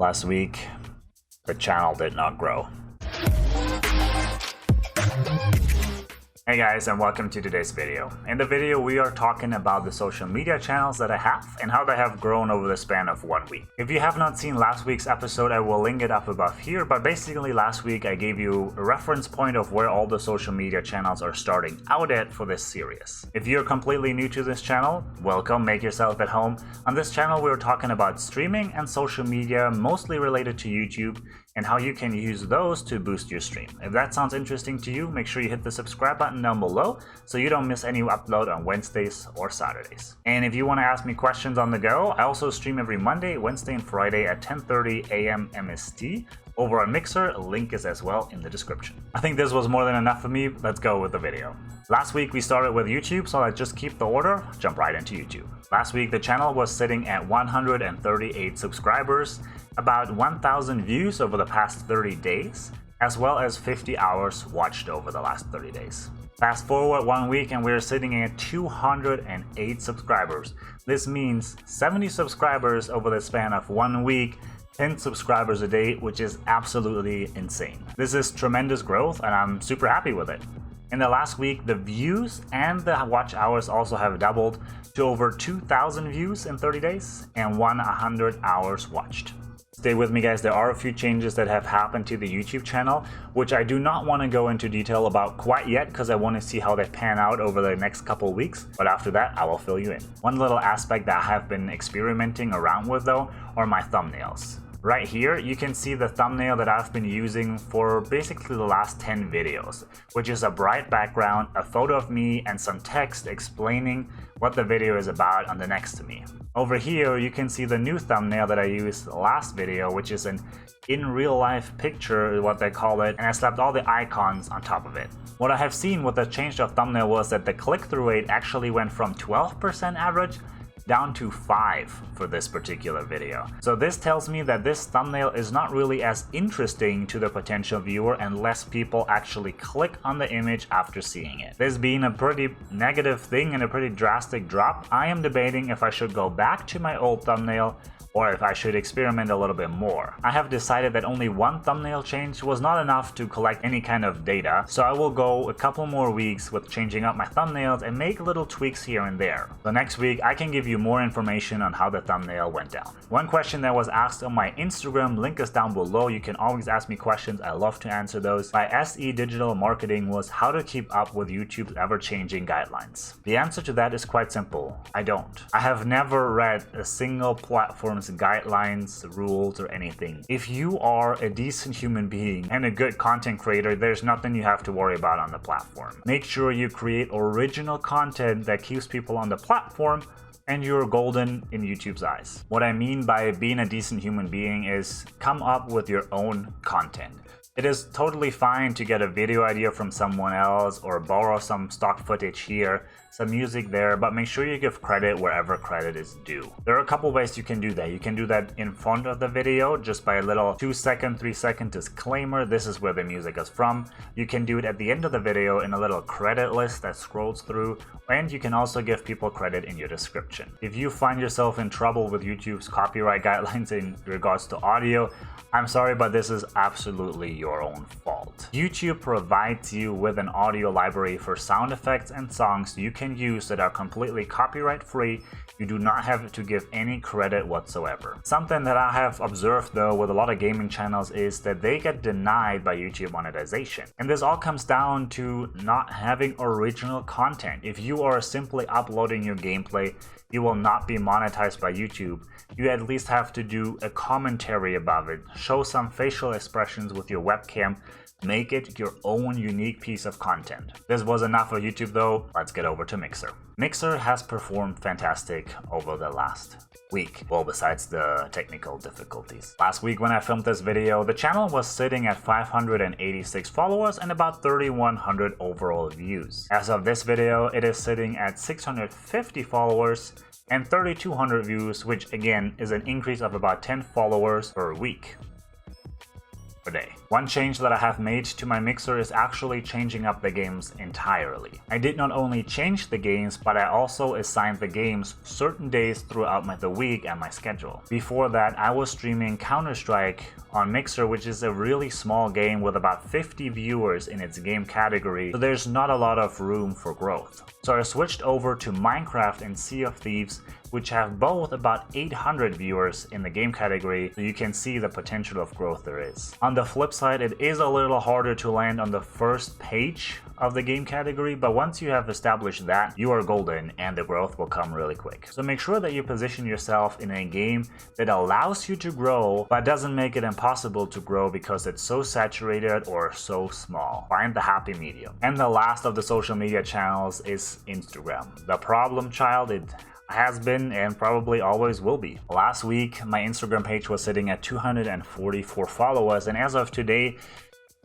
Last week, the channel did not grow. Hey guys, and welcome to today's video. In the video, we are talking about the social media channels that I have and how they have grown over the span of 1 week. If you have not seen last week's episode, I will link it up above here, but basically last week I gave you a reference point of where all the social media channels are starting out at for this series. If you're completely new to this channel, welcome, make yourself at home. On this channel, we're talking about streaming and social media, mostly related to YouTube, and how you can use those to boost your stream. If that sounds interesting to you, make sure you hit the subscribe button down below so you don't miss any upload on Wednesdays or Saturdays. And if you want to ask me questions on the go, I also stream every Monday, Wednesday, and Friday at 10:30 a.m. MST over on Mixer. Link is as well in the description. I think this was more than enough for me. Let's go with the video. Last week we started with YouTube, so let's just keep the order, jump right into YouTube. Last week the channel was sitting at 138 subscribers, about 1,000 views over the past 30 days, as well as 50 hours watched over the last 30 days. Fast forward 1 week and we're sitting at 208 subscribers. This means 70 subscribers over the span of 1 week, 10 subscribers a day, which is absolutely insane. This is tremendous growth and I'm super happy with it. In the last week, the views and the watch hours also have doubled to over 2,000 views in 30 days and 100 hours watched. Stay with me guys, there are a few changes that have happened to the YouTube channel, which I do not want to go into detail about quite yet because I want to see how they pan out over the next couple weeks, but after that I will fill you in. One little aspect that I have been experimenting around with though are my thumbnails. Right here, you can see the thumbnail that I've been using for basically the last 10 videos, which is a bright background, a photo of me, and some text explaining what the video is about on the next to me. Over here, you can see the new thumbnail that I used last video, which is an in real life picture, is what they call it, and I slapped all the icons on top of it. What I have seen with the change of thumbnail was that the click-through rate actually went from 12% average down to 5 for this particular video. So this tells me that this thumbnail is not really as interesting to the potential viewer unless people actually click on the image after seeing it. This being a pretty negative thing and a pretty drastic drop, I am debating if I should go back to my old thumbnail or if I should experiment a little bit more. I have decided that only one thumbnail change was not enough to collect any kind of data, so I will go a couple more weeks with changing up my thumbnails and make little tweaks here and there. The next week I can give you more information on how the thumbnail went down. One question that was asked on my Instagram, link is down below, you can always ask me questions, I love to answer those. By SE Digital Marketing was how to keep up with YouTube's ever-changing guidelines. The answer to that is quite simple, I don't. I have never read a single platform's guidelines, rules, or anything. If you are a decent human being and a good content creator, there's nothing you have to worry about on the platform. Make sure you create original content that keeps people on the platform and you're golden in YouTube's eyes. What I mean by being a decent human being is come up with your own content. It is totally fine to get a video idea from someone else or borrow some stock footage here, some music there, but make sure you give credit wherever credit is due. There are a couple ways you can do that. You can do that in front of the video just by a little 2-second, 3-second disclaimer, this is where the music is from. You can do it at the end of the video in a little credit list that scrolls through, and you can also give people credit in your description. If you find yourself in trouble with YouTube's copyright guidelines in regards to audio, I'm sorry, but this is absolutely your own fault. YouTube provides you with an audio library for sound effects and songs you can use that are completely copyright free. You do not have to give any credit whatsoever. Something that I have observed though with a lot of gaming channels is that they get denied by YouTube monetization. And this all comes down to not having original content. If you are simply uploading your gameplay, you will not be monetized by YouTube. You at least have to do a commentary about it, show some facial expressions with your webcam, make it your own unique piece of content. This was enough for YouTube though, let's get over to Mixer. Mixer has performed fantastic over the last week, well besides the technical difficulties. Last week when I filmed this video, the channel was sitting at 586 followers and about 3,100 overall views. As of this video, it is sitting at 650 followers and 3,200 views, which again is an increase of about 10 followers per week. per day. One change that I have made to my mixer is actually changing up the games entirely. I did not only change the games, but I also assigned the games certain days throughout the week and my schedule. Before that, I was streaming Counter-Strike on Mixer, which is a really small game with about 50 viewers in its game category, so there's not a lot of room for growth. So I switched over to Minecraft and Sea of Thieves, which have both about 800 viewers in the game category, so you can see the potential of growth there is. On the flip side, it is a little harder to land on the first page of the game category, but once you have established that, you are golden and the growth will come really quick. So make sure that you position yourself in a game that allows you to grow, but doesn't make it impossible to grow because it's so saturated or so small. Find the happy medium. And the last of the social media channels is Instagram. The problem child, it has been and probably always will be. Last week, my Instagram page was sitting at 244 followers, and as of today,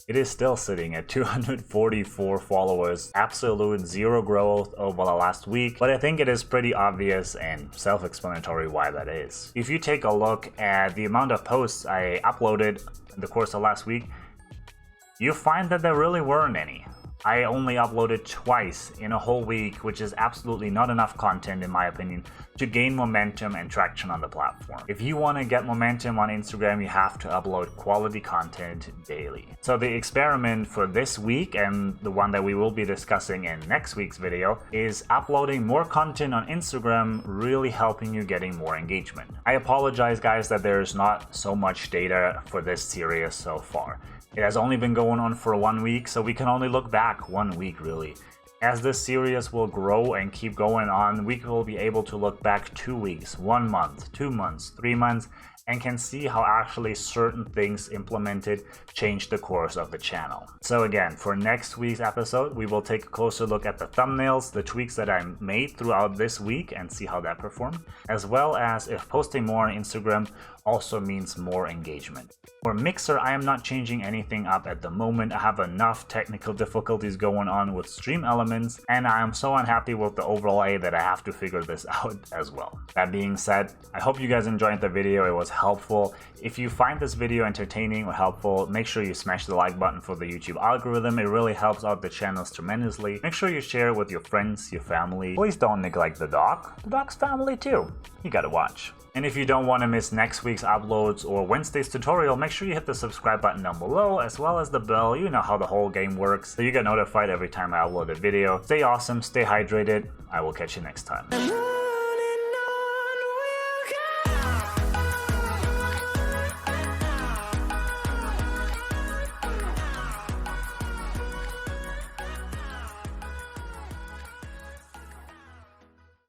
it is still sitting at 244 followers. Absolute zero growth over the last week, but I think it is pretty obvious and self-explanatory why that is. If you take a look at the amount of posts I uploaded in the course of last week, you find that there really weren't any. I only uploaded twice in a whole week, which is absolutely not enough content in my opinion to gain momentum and traction on the platform. If you want to get momentum on Instagram, you have to upload quality content daily. So the experiment for this week, and the one that we will be discussing in next week's video, is uploading more content on Instagram, really helping you getting more engagement. I apologize guys that there's not so much data for this series so far. It has only been going on for 1 week, so we can only look back 1 week really. As this series will grow and keep going on, we will be able to look back 2 weeks, 1 month, 2 months, 3 months, and can see how actually certain things implemented change the course of the channel. So again, for next week's episode, we will take a closer look at the thumbnails, the tweaks that I made throughout this week and see how that performed, as well as if posting more on Instagram also means more engagement. For Mixer, I am not changing anything up at the moment. I have enough technical difficulties going on with stream elements, and I am so unhappy with the overlay that I have to figure this out as well. That being said, I hope you guys enjoyed the video. It was helpful. If you find this video entertaining or helpful, make sure you smash the like button for the YouTube algorithm. It really helps out the channels tremendously. Make sure you share it with your friends, your family. Please don't neglect the dog. The dog's family too. You gotta watch. And if you don't want to miss next week's uploads or Wednesday's tutorial, make sure you hit the subscribe button down below, as well as the bell. You know how the whole game works, so you get notified every time I upload a video. Stay awesome, stay hydrated. I will catch you next time.